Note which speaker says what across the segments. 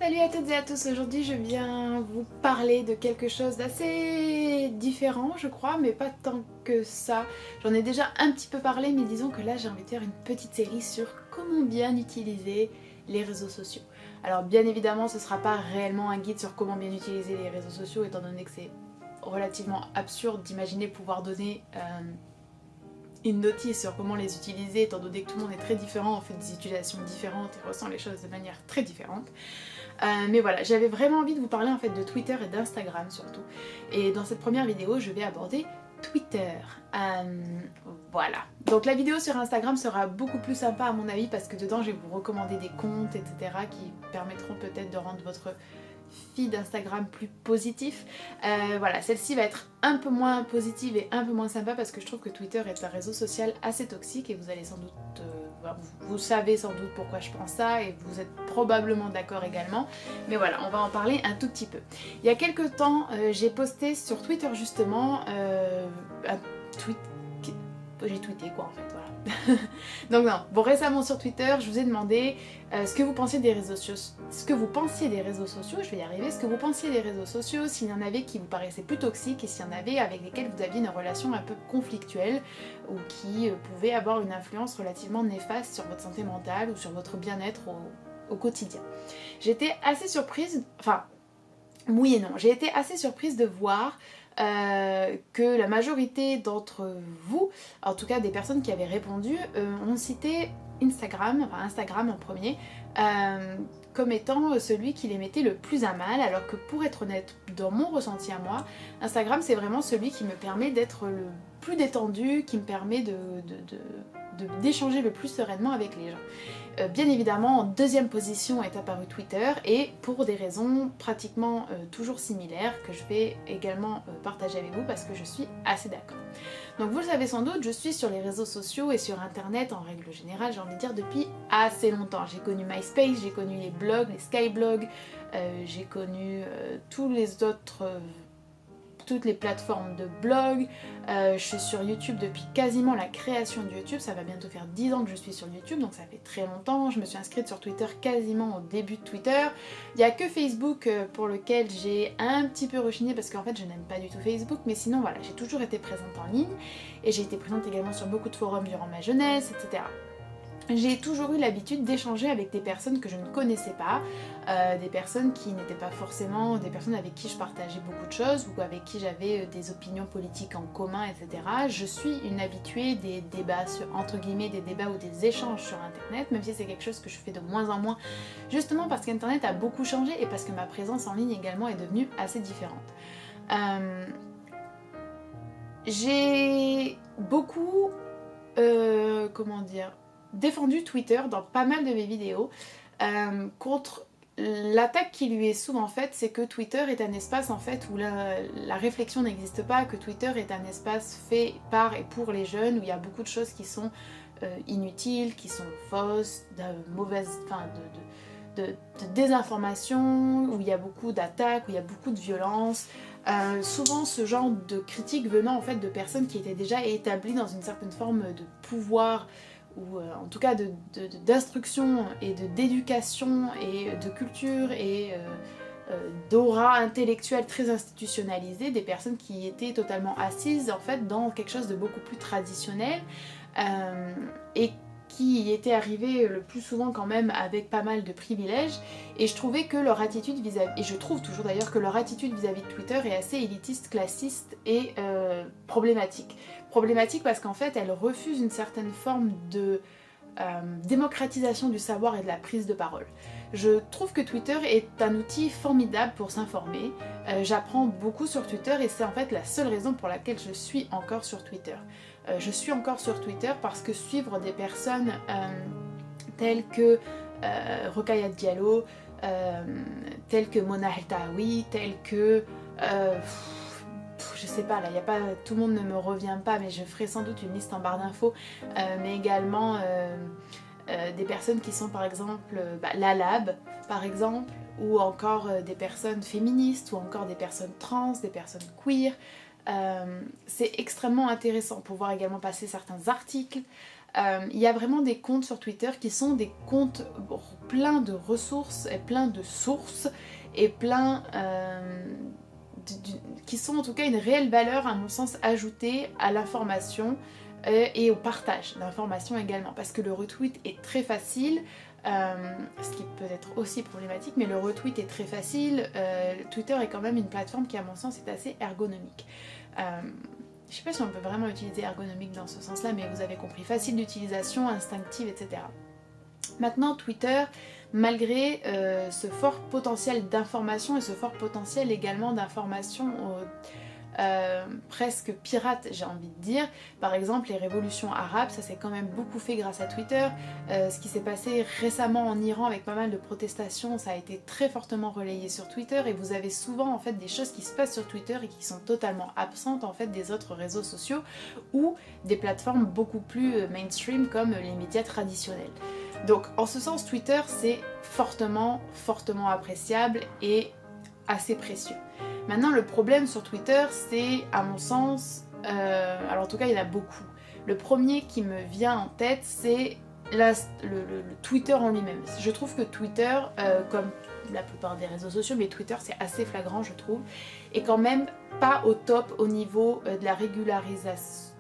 Speaker 1: Salut à toutes et à tous, aujourd'hui je viens vous parler de quelque chose d'assez différent je crois, mais pas tant que ça. J'en ai déjà un petit peu parlé, mais disons que là j'ai envie de faire une petite série sur comment bien utiliser les réseaux sociaux. Alors bien évidemment ce sera pas réellement un guide sur comment bien utiliser les réseaux sociaux, étant donné que c'est relativement absurde d'imaginer pouvoir donner une notice sur comment les utiliser, étant donné que tout le monde est très différent, on fait des utilisations différentes et ressent les choses de manière très différente. Mais voilà, j'avais vraiment envie de vous parler en fait de Twitter et d'Instagram surtout. Et dans cette première vidéo, je vais aborder Twitter. Voilà. Donc la vidéo sur Instagram sera beaucoup plus sympa à mon avis parce que dedans je vais vous recommander des comptes, etc. qui permettront peut-être de rendre votre feed Instagram plus positif. Voilà, celle-ci va être un peu moins positive et un peu moins sympa parce que je trouve que Twitter est un réseau social assez toxique et vous allez sans doute... vous savez sans doute pourquoi je pense ça et vous êtes probablement d'accord également. Mais voilà, on va en parler un tout petit peu. Il y a quelques temps, j'ai posté sur Twitter justement un tweet... J'ai tweeté quoi en fait, voilà. Donc non, bon récemment sur Twitter, je vous ai demandé ce que vous pensiez des réseaux sociaux, je vais y arriver, ce que vous pensiez des réseaux sociaux, s'il y en avait qui vous paraissaient plus toxiques et s'il y en avait avec lesquels vous aviez une relation un peu conflictuelle ou qui pouvaient avoir une influence relativement néfaste sur votre santé mentale ou sur votre bien-être au quotidien. J'étais assez surprise, enfin oui et non, j'ai été assez surprise de voir que la majorité d'entre vous, en tout cas des personnes qui avaient répondu, ont cité Instagram, enfin Instagram en premier, comme étant celui qui les mettait le plus à mal, alors que pour être honnête, dans mon ressenti à moi, Instagram c'est vraiment celui qui me permet d'être le plus détendu, qui me permet d'échanger le plus sereinement avec les gens. Bien évidemment, en deuxième position est apparu Twitter et pour des raisons pratiquement toujours similaires que je vais également partager avec vous parce que je suis assez d'accord. Donc vous le savez sans doute, je suis sur les réseaux sociaux et sur internet en règle générale, j'ai envie de dire depuis assez longtemps. J'ai connu MySpace, j'ai connu les blogs, les skyblogs, j'ai connu tous les autres... toutes les plateformes de blog, je suis sur YouTube depuis quasiment la création de YouTube, ça va bientôt faire 10 ans que je suis sur YouTube, donc ça fait très longtemps, je me suis inscrite sur Twitter quasiment au début de Twitter, il n'y a que Facebook pour lequel j'ai un petit peu rechigné parce qu'en fait je n'aime pas du tout Facebook, mais sinon voilà, j'ai toujours été présente en ligne, et j'ai été présente également sur beaucoup de forums durant ma jeunesse, etc. J'ai toujours eu l'habitude d'échanger avec des personnes que je ne connaissais pas, des personnes qui n'étaient pas forcément des personnes avec qui je partageais beaucoup de choses ou avec qui j'avais des opinions politiques en commun, etc. Je suis une habituée des débats, entre guillemets des débats ou des échanges sur internet, même si c'est quelque chose que je fais de moins en moins, justement parce qu'internet a beaucoup changé et parce que ma présence en ligne également est devenue assez différente. J'ai beaucoup, comment dire, défendu Twitter dans pas mal de mes vidéos contre l'attaque qui lui est souvent faite, c'est que Twitter est un espace en fait où la réflexion n'existe pas, que Twitter est un espace fait par et pour les jeunes où il y a beaucoup de choses qui sont inutiles, qui sont fausses, de mauvaises, enfin de désinformation, où il y a beaucoup d'attaques, où il y a beaucoup de violence. Souvent ce genre de critiques venant en fait de personnes qui étaient déjà établies dans une certaine forme de pouvoir ou en tout cas d'instruction et d'éducation et de culture et d'aura intellectuelle très institutionnalisée, des personnes qui étaient totalement assises en fait dans quelque chose de beaucoup plus traditionnel et qui étaient arrivées le plus souvent quand même avec pas mal de privilèges, et je trouvais que leur attitude vis-à-vis, et je trouve toujours d'ailleurs que leur attitude vis-à-vis de Twitter est assez élitiste, classiste et problématique. Problématique parce qu'en fait elle refuse une certaine forme de démocratisation du savoir et de la prise de parole. Je trouve que Twitter est un outil formidable pour s'informer, j'apprends beaucoup sur Twitter et c'est en fait la seule raison pour laquelle je suis encore sur Twitter. Je suis encore sur Twitter parce que suivre des personnes telles que Rokhaya Diallo, telles que Mona Heltaoui, telles que... je sais pas, là, y a pas, tout le monde ne me revient pas, mais je ferai sans doute une liste en barre d'infos, mais également des personnes qui sont par exemple la Lab, par exemple, ou encore des personnes féministes, ou encore des personnes trans, des personnes queer. C'est extrêmement intéressant pour voir également passer certains articles, Il y a vraiment des comptes sur Twitter qui sont des comptes pleins de ressources et pleins de sources et pleins qui sont en tout cas une réelle valeur à mon sens ajoutée à l'information et au partage d'informations également, parce que le retweet est très facile, ce qui peut être aussi problématique, mais le retweet est très facile. Twitter est quand même une plateforme qui à mon sens est assez ergonomique. Je sais pas si on peut vraiment utiliser ergonomique dans ce sens là, mais vous avez compris, facile d'utilisation, instinctive, etc. Maintenant Twitter, malgré ce fort potentiel d'information et ce fort potentiel également d'information presque pirate, j'ai envie de dire. Par exemple les révolutions arabes, ça s'est quand même beaucoup fait grâce à Twitter. Ce qui s'est passé récemment en Iran avec pas mal de protestations, ça a été très fortement relayé sur Twitter, et vous avez souvent en fait des choses qui se passent sur Twitter et qui sont totalement absentes en fait des autres réseaux sociaux ou des plateformes beaucoup plus mainstream comme les médias traditionnels. Donc en ce sens Twitter c'est fortement appréciable et assez précieux. Maintenant le problème sur Twitter c'est à mon sens, alors en tout cas il y en a beaucoup. Le premier qui me vient en tête c'est le Twitter en lui-même. Je trouve que Twitter, comme la plupart des réseaux sociaux, mais Twitter c'est assez flagrant je trouve, est quand même pas au top au niveau de la régularisation.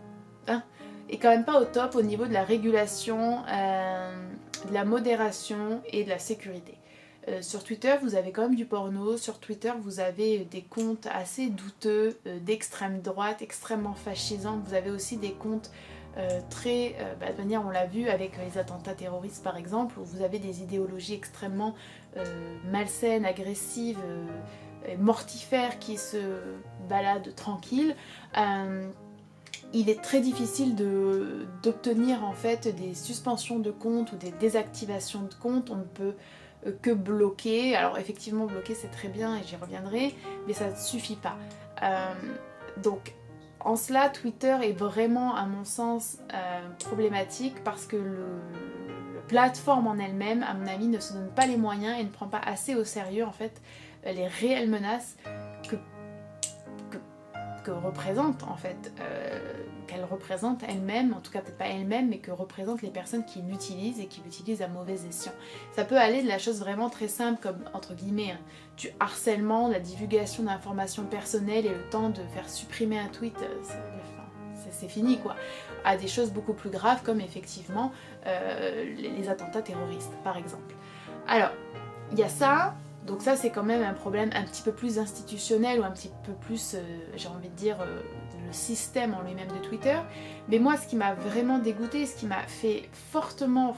Speaker 1: Et quand même pas au top au niveau de la régulation, de la modération et de la sécurité. Sur Twitter, vous avez quand même du porno. Sur Twitter, vous avez des comptes assez douteux, d'extrême droite, extrêmement fascisants. Vous avez aussi des comptes très... de manière, on l'a vu avec les attentats terroristes par exemple, où vous avez des idéologies extrêmement malsaines, agressives, mortifères qui se baladent tranquilles. Il est très difficile d'obtenir en fait des suspensions de compte ou des désactivations de compte. On ne peut que bloquer. Alors effectivement bloquer c'est très bien et j'y reviendrai, mais ça ne suffit pas. Donc en cela Twitter est vraiment à mon sens problématique, parce que la plateforme en elle-même à mon avis ne se donne pas les moyens et ne prend pas assez au sérieux en fait les réelles menaces que représente en fait, qu'elle représente elle-même, en tout cas peut-être pas elle-même, mais que représentent les personnes qui l'utilisent et qui l'utilisent à mauvais escient. Ça peut aller de la chose vraiment très simple comme, entre guillemets, du harcèlement, de la divulgation d'informations personnelles et le temps de faire supprimer un tweet, c'est fini quoi, à des choses beaucoup plus graves comme effectivement les attentats terroristes par exemple. Alors, il y a ça. Donc ça c'est quand même un problème un petit peu plus institutionnel ou un petit peu plus, j'ai envie de dire, le système en lui-même de Twitter. Mais moi ce qui m'a vraiment dégoûtée, ce qui m'a fait fortement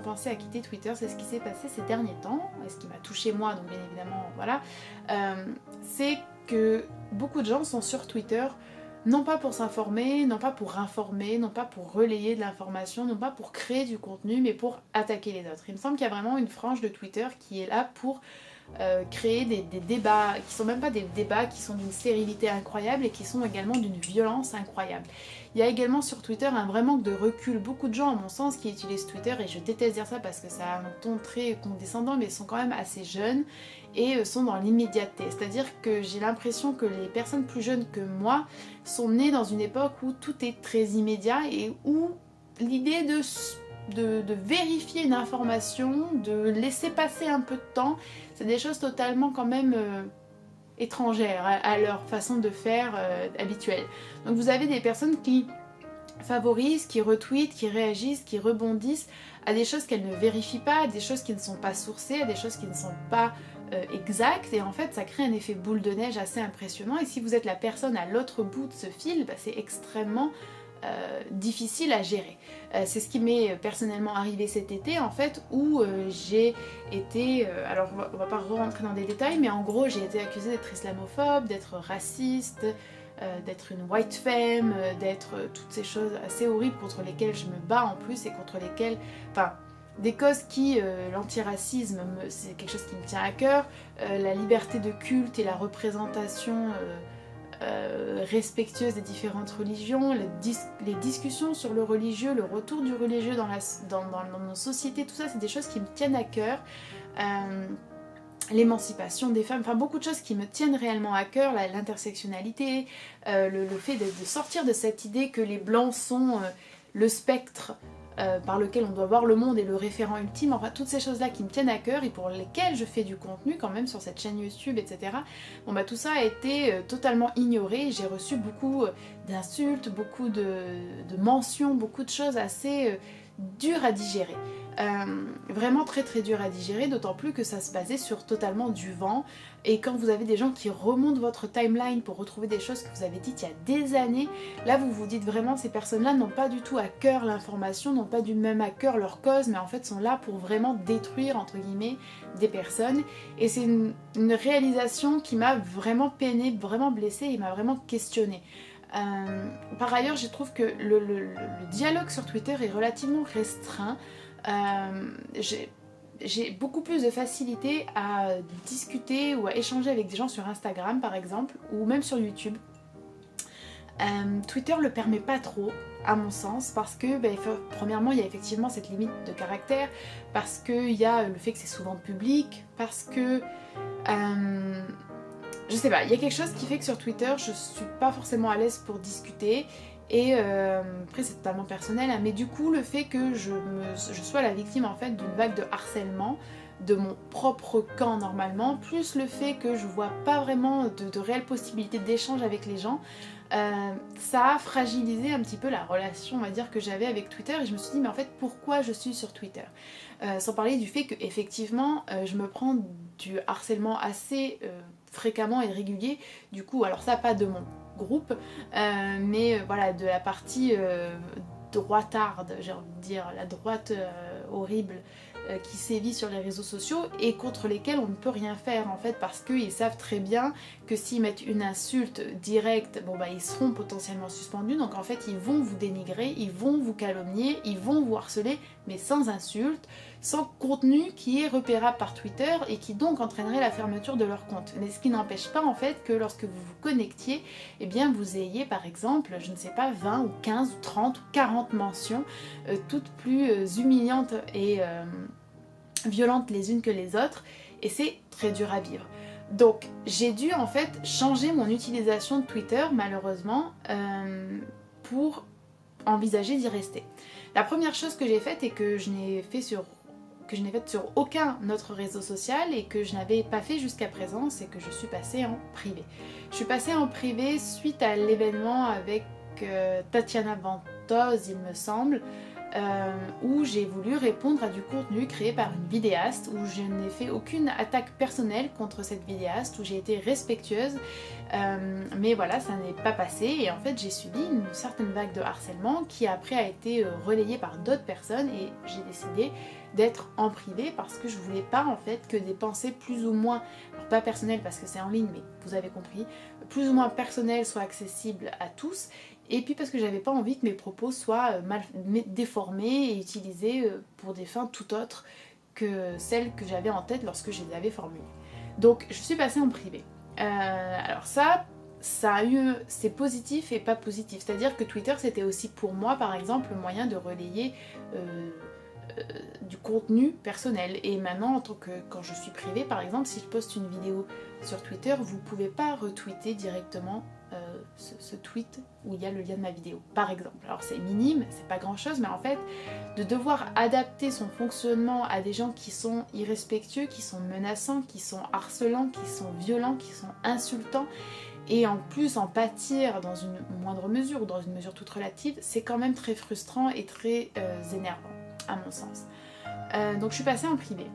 Speaker 1: penser à quitter Twitter, c'est ce qui s'est passé ces derniers temps, et ce qui m'a touché moi, donc bien évidemment, voilà, c'est que beaucoup de gens sont sur Twitter non pas pour s'informer, non pas pour informer, non pas pour relayer de l'information, non pas pour créer du contenu, mais pour attaquer les autres. Il me semble qu'il y a vraiment une frange de Twitter qui est là pour créer des débats, qui sont même pas des débats, qui sont d'une stérilité incroyable et qui sont également d'une violence incroyable. Il y a également sur Twitter un vrai manque de recul. Beaucoup de gens, à mon sens, qui utilisent Twitter, et je déteste dire ça parce que ça a un ton très condescendant, mais sont quand même assez jeunes et sont dans l'immédiateté. C'est-à-dire que j'ai l'impression que les personnes plus jeunes que moi sont nées dans une époque où tout est très immédiat et où l'idée de vérifier une information, de laisser passer un peu de temps, c'est des choses totalement quand même étrangères à leur façon de faire habituelle. Donc vous avez des personnes qui favorisent, qui retweetent, qui réagissent, qui rebondissent à des choses qu'elles ne vérifient pas, à des choses qui ne sont pas sourcées, à des choses qui ne sont pas exactes, et en fait ça crée un effet boule de neige assez impressionnant, et si vous êtes la personne à l'autre bout de ce fil, bah, c'est extrêmement difficile à gérer. C'est ce qui m'est personnellement arrivé cet été en fait, où j'ai été, alors on va pas rentrer dans des détails, mais en gros j'ai été accusée d'être islamophobe, d'être raciste, d'être une white femme, d'être toutes ces choses assez horribles contre lesquelles je me bats en plus et contre lesquelles, enfin des causes qui, l'antiracisme c'est quelque chose qui me tient à cœur, la liberté de culte et la représentation respectueuse des différentes religions, les discussions sur le religieux, le retour du religieux dans nos sociétés, tout ça c'est des choses qui me tiennent à cœur. L'émancipation des femmes, enfin beaucoup de choses qui me tiennent réellement à cœur, l'intersectionnalité, le fait de sortir de cette idée que les blancs sont le spectre par lequel on doit voir le monde et le référent ultime, enfin toutes ces choses là qui me tiennent à cœur et pour lesquelles je fais du contenu quand même sur cette chaîne YouTube, etc. Bon bah tout ça a été totalement ignoré, j'ai reçu beaucoup d'insultes, beaucoup de mentions, beaucoup de choses assez dures à digérer. Vraiment très très dur à digérer, d'autant plus que ça se basait sur totalement du vent. Et quand vous avez des gens qui remontent votre timeline pour retrouver des choses que vous avez dites il y a des années, là vous vous dites vraiment ces personnes-là n'ont pas du tout à cœur l'information, n'ont pas du même à cœur leur cause, mais en fait sont là pour vraiment détruire entre guillemets des personnes. Et c'est une réalisation qui m'a vraiment peinée, vraiment blessée et m'a vraiment questionnée. Par ailleurs, je trouve que le dialogue sur Twitter est relativement restreint. J'ai beaucoup plus de facilité à discuter ou à échanger avec des gens sur Instagram par exemple, ou même sur YouTube. Twitter le permet pas trop à mon sens parce que premièrement il y a effectivement cette limite de caractère, parce qu'il y a le fait que c'est souvent public, parce que je sais pas, il y a quelque chose qui fait que sur Twitter je suis pas forcément à l'aise pour discuter. Et après c'est totalement personnel, hein, mais du coup le fait que je sois la victime en fait d'une vague de harcèlement de mon propre camp normalement, plus le fait que je vois pas vraiment de réelle possibilité d'échange avec les gens, ça a fragilisé un petit peu la relation on va dire que j'avais avec Twitter, et je me suis dit mais en fait pourquoi je suis sur Twitter, sans parler du fait que effectivement je me prends du harcèlement assez fréquemment et régulier, du coup alors ça pas de mon groupe, mais voilà de la partie droitarde, j'ai envie de dire, la droite horrible qui sévit sur les réseaux sociaux et contre lesquels on ne peut rien faire en fait, parce qu'ils savent très bien que s'ils mettent une insulte directe, bon bah ils seront potentiellement suspendus, donc en fait ils vont vous dénigrer, ils vont vous calomnier, ils vont vous harceler, mais sans insulte, sans contenu qui est repérable par Twitter et qui donc entraînerait la fermeture de leur compte. Mais ce qui n'empêche pas en fait que lorsque vous vous connectiez, eh bien vous ayez par exemple, je ne sais pas, 20 ou 15 ou 30 ou 40 mentions, toutes plus humiliantes et violentes les unes que les autres, et c'est très dur à vivre. Donc j'ai dû en fait changer mon utilisation de Twitter malheureusement pour envisager d'y rester. La première chose que j'ai faite et que je n'ai faite sur aucun autre réseau social et que je n'avais pas fait jusqu'à présent, c'est que je suis passée en privé. Je suis passée en privé suite à l'événement avec Tatiana Ventose, il me semble, où j'ai voulu répondre à du contenu créé par une vidéaste, où je n'ai fait aucune attaque personnelle contre cette vidéaste, où j'ai été respectueuse, mais voilà, ça n'est pas passé, et en fait j'ai subi une certaine vague de harcèlement qui après a été relayée par d'autres personnes, et j'ai décidé d'être en privé parce que je voulais pas en fait que des pensées plus ou moins, alors pas personnelles parce que c'est en ligne mais vous avez compris, plus ou moins personnelles soient accessibles à tous, et puis parce que j'avais pas envie que mes propos soient mal déformés et utilisés pour des fins tout autres que celles que j'avais en tête lorsque je les avais formulées. Donc je suis passée en privé. Alors ça a eu c'est positif et pas positif, c'est-à-dire que Twitter c'était aussi pour moi par exemple le moyen de relayer du contenu personnel, et maintenant en tant que quand je suis privée par exemple, si je poste une vidéo sur Twitter, vous pouvez pas retweeter directement ce tweet où il y a le lien de ma vidéo par exemple. Alors c'est minime, c'est pas grand chose, mais en fait de devoir adapter son fonctionnement à des gens qui sont irrespectueux, qui sont menaçants, qui sont harcelants, qui sont violents, qui sont insultants, et en plus en pâtir dans une moindre mesure ou dans une mesure toute relative, c'est quand même très frustrant et très énervant à mon sens. Donc je suis passée en privé.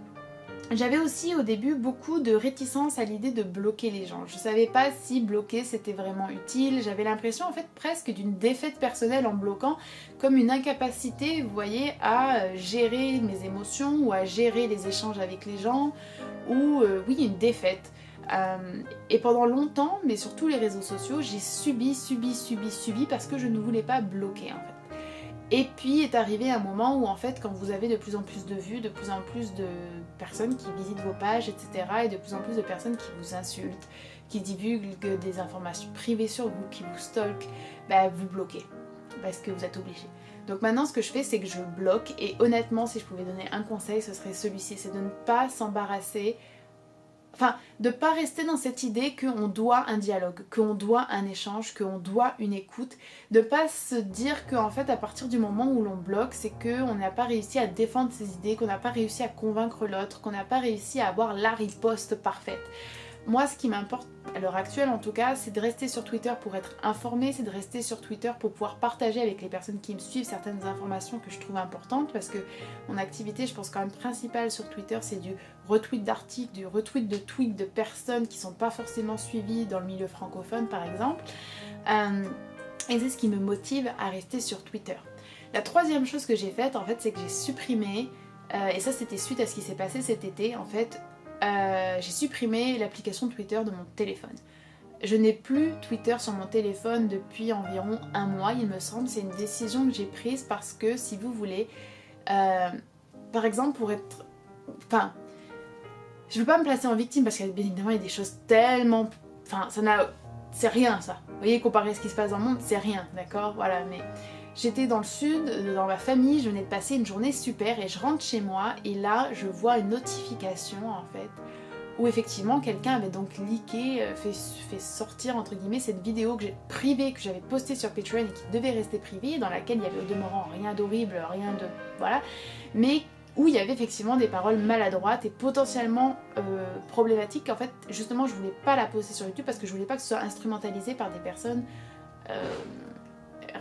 Speaker 1: J'avais aussi au début beaucoup de réticence à l'idée de bloquer les gens. Je savais pas si bloquer c'était vraiment utile, j'avais l'impression en fait presque d'une défaite personnelle en bloquant, comme une incapacité, vous voyez, à gérer mes émotions ou à gérer les échanges avec les gens, ou oui, une défaite. Et pendant longtemps, mais sur tous les réseaux sociaux, j'ai subi parce que je ne voulais pas bloquer en fait. Et puis est arrivé un moment où en fait quand vous avez de plus en plus de vues, de plus en plus de personnes qui visitent vos pages, etc. et de plus en plus de personnes qui vous insultent, qui divulguent des informations privées sur vous, qui vous stalkent, bah vous bloquez parce que vous êtes obligé. Donc maintenant ce que je fais c'est que je bloque, et honnêtement si je pouvais donner un conseil ce serait celui-ci, c'est de ne pas s'embarrasser Enfin, de ne pas rester dans cette idée qu'on doit un dialogue, qu'on doit un échange, qu'on doit une écoute. De ne pas se dire qu'en fait, à partir du moment où l'on bloque, c'est qu'on n'a pas réussi à défendre ses idées, qu'on n'a pas réussi à convaincre l'autre, qu'on n'a pas réussi à avoir la riposte parfaite. Moi, ce qui m'importe, à l'heure actuelle en tout cas, c'est de rester sur Twitter pour être informée, c'est de rester sur Twitter pour pouvoir partager avec les personnes qui me suivent certaines informations que je trouve importantes, parce que mon activité, je pense quand même principale sur Twitter, c'est du retweet d'articles, du retweet de tweets de personnes qui sont pas forcément suivies dans le milieu francophone par exemple, et c'est ce qui me motive à rester sur Twitter. La troisième chose que j'ai faite en fait, c'est que j'ai supprimé, et ça c'était suite à ce qui s'est passé cet été en fait, j'ai supprimé l'application Twitter de mon téléphone. Je n'ai plus Twitter sur mon téléphone depuis environ un mois, il me semble. C'est une décision que j'ai prise parce que, si vous voulez, par exemple, pour être... Enfin, je veux pas me placer en victime parce qu'il bien évidemment il y a des choses tellement... Enfin, ça n'a... C'est rien ça. Vous voyez, comparé à ce qui se passe dans le monde, c'est rien, d'accord? Voilà, mais... J'étais dans le sud, dans ma famille, je venais de passer une journée super et je rentre chez moi et là je vois une notification en fait où effectivement quelqu'un avait donc leaké, fait sortir entre guillemets cette vidéo que j'ai privée, que j'avais postée sur Patreon et qui devait rester privée, dans laquelle il y avait au demeurant rien d'horrible, rien de... voilà, mais où il y avait effectivement des paroles maladroites et potentiellement problématiques. En fait, justement, je voulais pas la poster sur YouTube parce que je voulais pas que ce soit instrumentalisé par des personnes...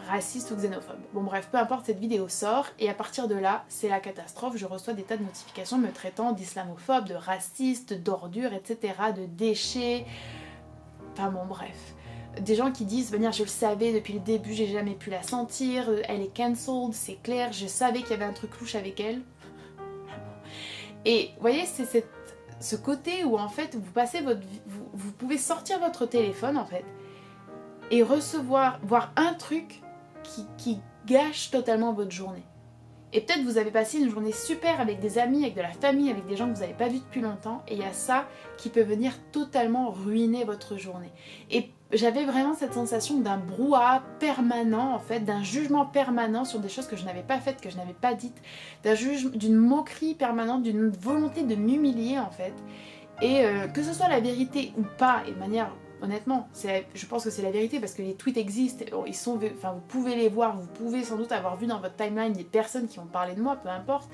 Speaker 1: raciste ou xénophobe. Bon bref, peu importe, cette vidéo sort et à partir de là, c'est la catastrophe. Je reçois des tas de notifications me traitant d'islamophobe, de raciste, d'ordure, etc., de déchets. Enfin bon bref. Des gens qui disent, venir, je le savais depuis le début, j'ai jamais pu la sentir, elle est cancelled, c'est clair, je savais qu'il y avait un truc louche avec elle. Et vous voyez, c'est ce côté où en fait, vous passez votre vie, vous pouvez sortir votre téléphone en fait, et recevoir, voir un truc qui gâche totalement votre journée. Et peut-être vous avez passé une journée super avec des amis, avec de la famille, avec des gens que vous n'avez pas vus depuis longtemps, et il y a ça qui peut venir totalement ruiner votre journée. Et j'avais vraiment cette sensation d'un brouhaha permanent, en fait, d'un jugement permanent sur des choses que je n'avais pas faites, que je n'avais pas dites, d'une moquerie permanente, d'une volonté de m'humilier, en fait. Et que ce soit la vérité ou pas, et de manière... Honnêtement, je pense que c'est la vérité parce que les tweets existent, ils sont, enfin, vous pouvez les voir, vous pouvez sans doute avoir vu dans votre timeline des personnes qui ont parlé de moi, peu importe.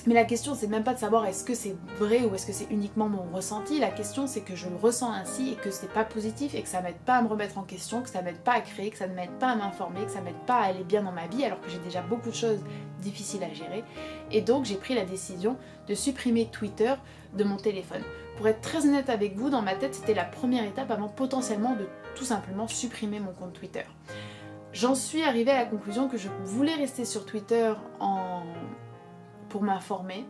Speaker 1: Mais la question c'est même pas de savoir est-ce que c'est vrai ou est-ce que c'est uniquement mon ressenti, la question c'est que je le ressens ainsi et que c'est pas positif et que ça m'aide pas à me remettre en question, que ça m'aide pas à créer, que ça ne m'aide pas à m'informer, que ça m'aide pas à aller bien dans ma vie alors que j'ai déjà beaucoup de choses difficiles à gérer. Et donc j'ai pris la décision de supprimer Twitter de mon téléphone. Pour être très honnête avec vous, dans ma tête c'était la première étape avant potentiellement de tout simplement supprimer mon compte Twitter. J'en suis arrivée à la conclusion que je voulais rester sur Twitter pour m'informer,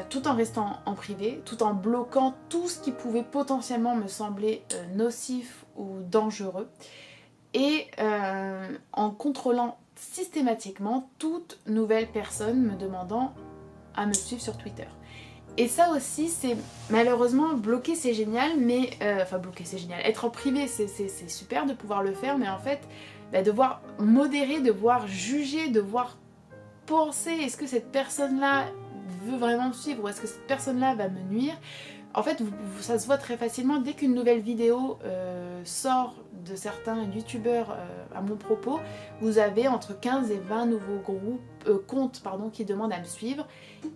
Speaker 1: tout en restant en privé, tout en bloquant tout ce qui pouvait potentiellement me sembler nocif ou dangereux, et en contrôlant systématiquement toute nouvelle personne me demandant à me suivre sur Twitter. Et ça aussi, c'est malheureusement, bloquer c'est génial, mais... enfin bloquer c'est génial, être en privé c'est super de pouvoir le faire, mais en fait, devoir modérer, devoir juger, devoir penser, est-ce que cette personne-là veut vraiment me suivre ou est-ce que cette personne-là va me nuire? En fait, ça se voit très facilement, dès qu'une nouvelle vidéo sort de certains youtubeurs à mon propos, vous avez entre 15 et 20 nouveaux comptes qui demandent à me suivre.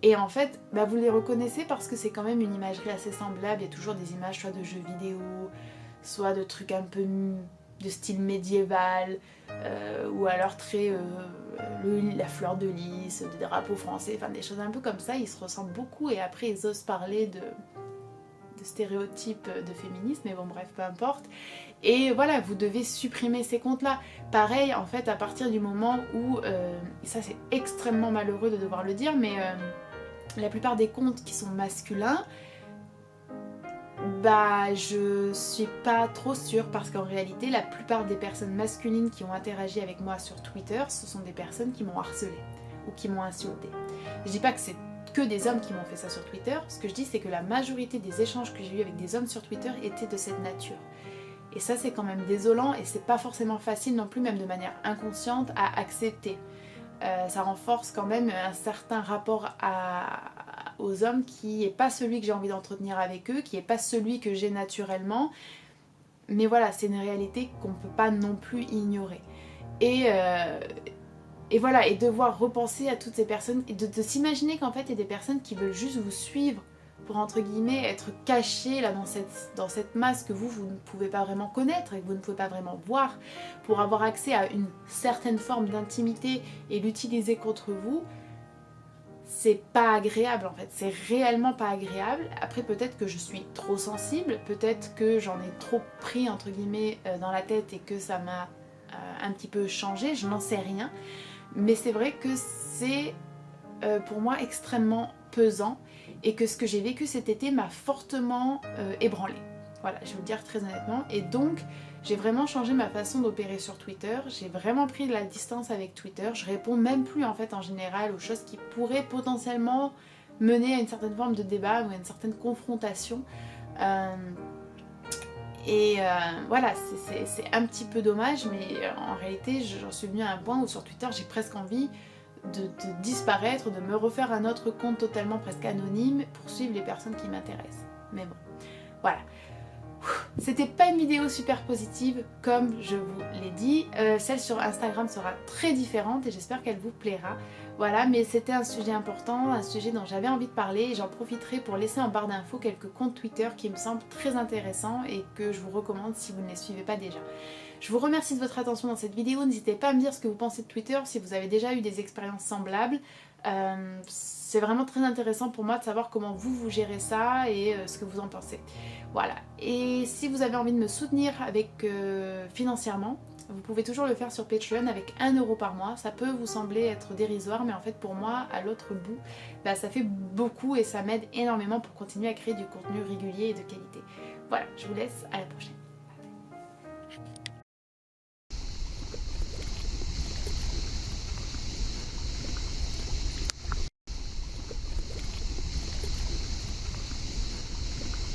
Speaker 1: Et en fait, vous les reconnaissez parce que c'est quand même une imagerie assez semblable, il y a toujours des images soit de jeux vidéo, soit de trucs un peu de style médiéval, ou alors très la fleur de lys, des drapeaux français, enfin des choses un peu comme ça, ils se ressemblent beaucoup et après ils osent parler de stéréotypes de féminisme, mais bon bref, peu importe. Et voilà, vous devez supprimer ces comptes-là. Pareil, en fait, à partir du moment où, et ça c'est extrêmement malheureux de devoir le dire, mais la plupart des comptes qui sont masculins, je suis pas trop sûre parce qu'en réalité, la plupart des personnes masculines qui ont interagi avec moi sur Twitter, ce sont des personnes qui m'ont harcelée ou qui m'ont insultée. Je dis pas que c'est que des hommes qui m'ont fait ça sur Twitter, ce que je dis c'est que la majorité des échanges que j'ai eu avec des hommes sur Twitter étaient de cette nature. Et ça c'est quand même désolant et c'est pas forcément facile non plus, même de manière inconsciente, à accepter. Ça renforce quand même un certain rapport aux hommes qui n'est pas celui que j'ai envie d'entretenir avec eux, qui n'est pas celui que j'ai naturellement. Mais voilà, c'est une réalité qu'on ne peut pas non plus ignorer. Et voilà, et devoir repenser à toutes ces personnes, et de s'imaginer qu'en fait il y a des personnes qui veulent juste vous suivre pour entre guillemets être cachées là dans cette masse que vous ne pouvez pas vraiment connaître et que vous ne pouvez pas vraiment voir, pour avoir accès à une certaine forme d'intimité et l'utiliser contre vous. C'est pas agréable en fait, c'est réellement pas agréable. Après peut-être que je suis trop sensible, peut-être que j'en ai trop pris entre guillemets dans la tête et que ça m'a un petit peu changé, je n'en sais rien. Mais c'est vrai que c'est pour moi extrêmement pesant et que ce que j'ai vécu cet été m'a fortement ébranlée. Voilà, je vais vous le dire très honnêtement. Et donc j'ai vraiment changé ma façon d'opérer sur Twitter, j'ai vraiment pris de la distance avec Twitter, je réponds même plus en fait en général aux choses qui pourraient potentiellement mener à une certaine forme de débat ou à une certaine confrontation. Voilà, c'est un petit peu dommage, mais en réalité j'en suis venue à un point où sur Twitter j'ai presque envie de disparaître, de me refaire un autre compte totalement presque anonyme pour suivre les personnes qui m'intéressent. Mais bon, voilà. C'était pas une vidéo super positive comme je vous l'ai dit, celle sur Instagram sera très différente et j'espère qu'elle vous plaira. Voilà, mais c'était un sujet important, un sujet dont j'avais envie de parler et j'en profiterai pour laisser en barre d'infos quelques comptes Twitter qui me semblent très intéressants et que je vous recommande si vous ne les suivez pas déjà. Je vous remercie de votre attention dans cette vidéo, n'hésitez pas à me dire ce que vous pensez de Twitter, si vous avez déjà eu des expériences semblables. C'est vraiment très intéressant pour moi de savoir comment vous gérez ça et ce que vous en pensez. Voilà, et si vous avez envie de me soutenir financièrement, vous pouvez toujours le faire sur Patreon avec 1 € par mois. Ça peut vous sembler être dérisoire, mais en fait pour moi, à l'autre bout, bah, ça fait beaucoup et ça m'aide énormément pour continuer à créer du contenu régulier et de qualité. Voilà, je vous laisse, à la prochaine.